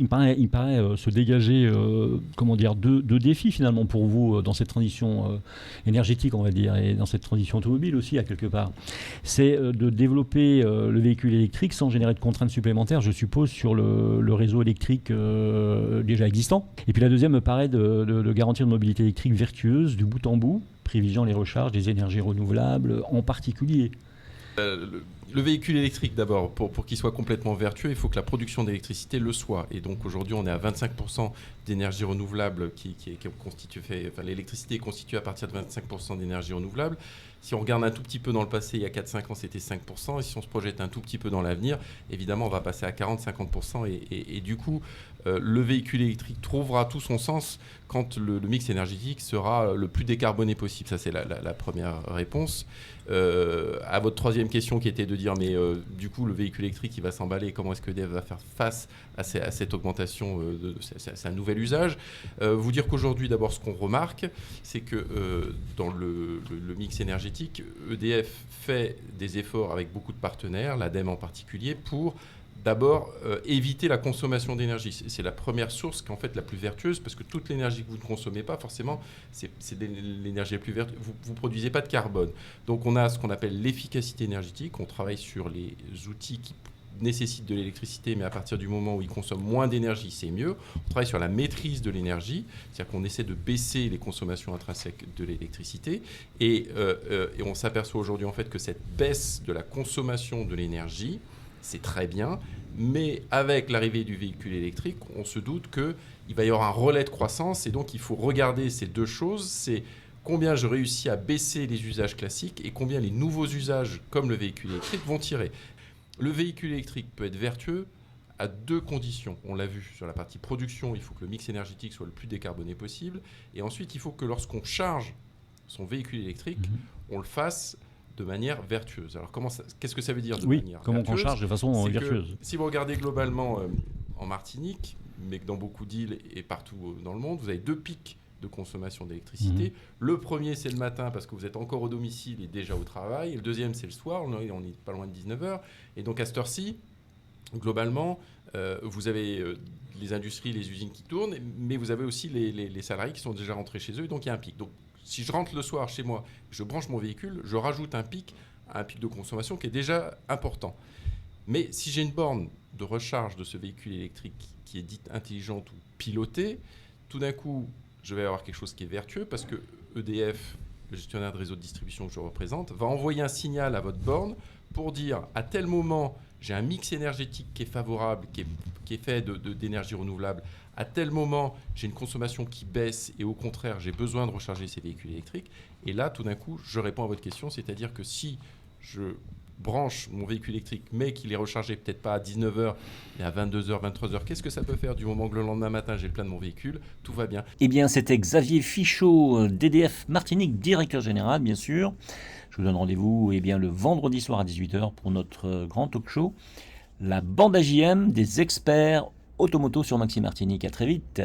il me paraît se dégager deux défis finalement pour vous dans cette transition énergétique, on va dire, et dans cette transition automobile aussi, à quelque part. C'est de développer le véhicule électrique sans générer de contraintes supplémentaires, je suppose, sur le réseau électrique déjà existant. Et puis la deuxième me paraît de garantir une mobilité électrique vertueuse du bout en bout, privilégiant les recharges des énergies renouvelables en particulier. Le véhicule électrique, d'abord, pour qu'il soit complètement vertueux, il faut que la production d'électricité le soit. Et donc aujourd'hui, on est à 25% d'énergie renouvelable l'électricité est constituée à partir de 25% d'énergie renouvelable. Si on regarde un tout petit peu dans le passé, il y a 4-5 ans, c'était 5%. Et si on se projette un tout petit peu dans l'avenir, évidemment, on va passer à 40-50%. Et du coup, le véhicule électrique trouvera tout son sens quand le mix énergétique sera le plus décarboné possible. Ça, c'est la première réponse. À votre troisième question qui était de dire, mais du coup, le véhicule électrique, il va s'emballer. Comment est-ce que EDF va faire face à cette augmentation c'est un nouvel usage. Vous dire qu'aujourd'hui, d'abord, ce qu'on remarque, c'est que dans le mix énergétique, EDF fait des efforts avec beaucoup de partenaires, l'ADEME en particulier, pour d'abord éviter la consommation d'énergie. C'est la première source qui est en fait la plus vertueuse, parce que toute l'énergie que vous ne consommez pas, forcément, c'est l'énergie la plus vertueuse. Vous ne produisez pas de carbone. Donc on a ce qu'on appelle l'efficacité énergétique. On travaille sur les outils qui nécessitent de l'électricité, mais à partir du moment où ils consomment moins d'énergie, c'est mieux. On travaille sur la maîtrise de l'énergie, c'est-à-dire qu'on essaie de baisser les consommations intrinsèques de l'électricité. Et on s'aperçoit aujourd'hui en fait que cette baisse de la consommation de l'énergie, c'est très bien, mais avec l'arrivée du véhicule électrique, on se doute qu'il va y avoir un relais de croissance, et donc il faut regarder ces deux choses, c'est combien je réussis à baisser les usages classiques et combien les nouveaux usages, comme le véhicule électrique, vont tirer. Le véhicule électrique peut être vertueux à deux conditions. On l'a vu sur la partie production, il faut que le mix énergétique soit le plus décarboné possible, et ensuite il faut que lorsqu'on charge son véhicule électrique, on le fasse de manière vertueuse. Alors qu'est-ce que ça veut dire de manière comment vertueuse ? On charge de façon vertueuse. Si vous regardez globalement en Martinique, mais que dans beaucoup d'îles et partout dans le monde, vous avez deux pics de consommation d'électricité. Le premier, c'est le matin parce que vous êtes encore au domicile et déjà au travail. Et le deuxième, c'est le soir. On est pas loin de 19h. Et donc à cette heure-ci, globalement, vous avez les industries, les usines qui tournent, mais vous avez aussi les salariés qui sont déjà rentrés chez eux. Et donc il y a un pic. Donc si je rentre le soir chez moi, je branche mon véhicule, je rajoute un pic de consommation qui est déjà important. Mais si j'ai une borne de recharge de ce véhicule électrique qui est dite intelligente ou pilotée, tout d'un coup, je vais avoir quelque chose qui est vertueux parce que EDF, le gestionnaire de réseau de distribution que je représente, va envoyer un signal à votre borne pour dire à tel moment, j'ai un mix énergétique qui est favorable, qui est fait d'énergie renouvelable. À tel moment, j'ai une consommation qui baisse et au contraire, j'ai besoin de recharger ces véhicules électriques. Et là, tout d'un coup, je réponds à votre question, c'est-à-dire que si je branche mon véhicule électrique, mais qu'il est rechargé peut-être pas à 19h, mais à 22h, 23h, qu'est-ce que ça peut faire du moment que le lendemain matin, j'ai le plein de mon véhicule, tout va bien. Eh bien, c'était Xavier Fichot d'EDF Martinique, directeur général, bien sûr. Je vous donne rendez-vous le vendredi soir à 18h pour notre grand talk show, la bande AJM des experts automoto sur Maxime Martinique. À très vite.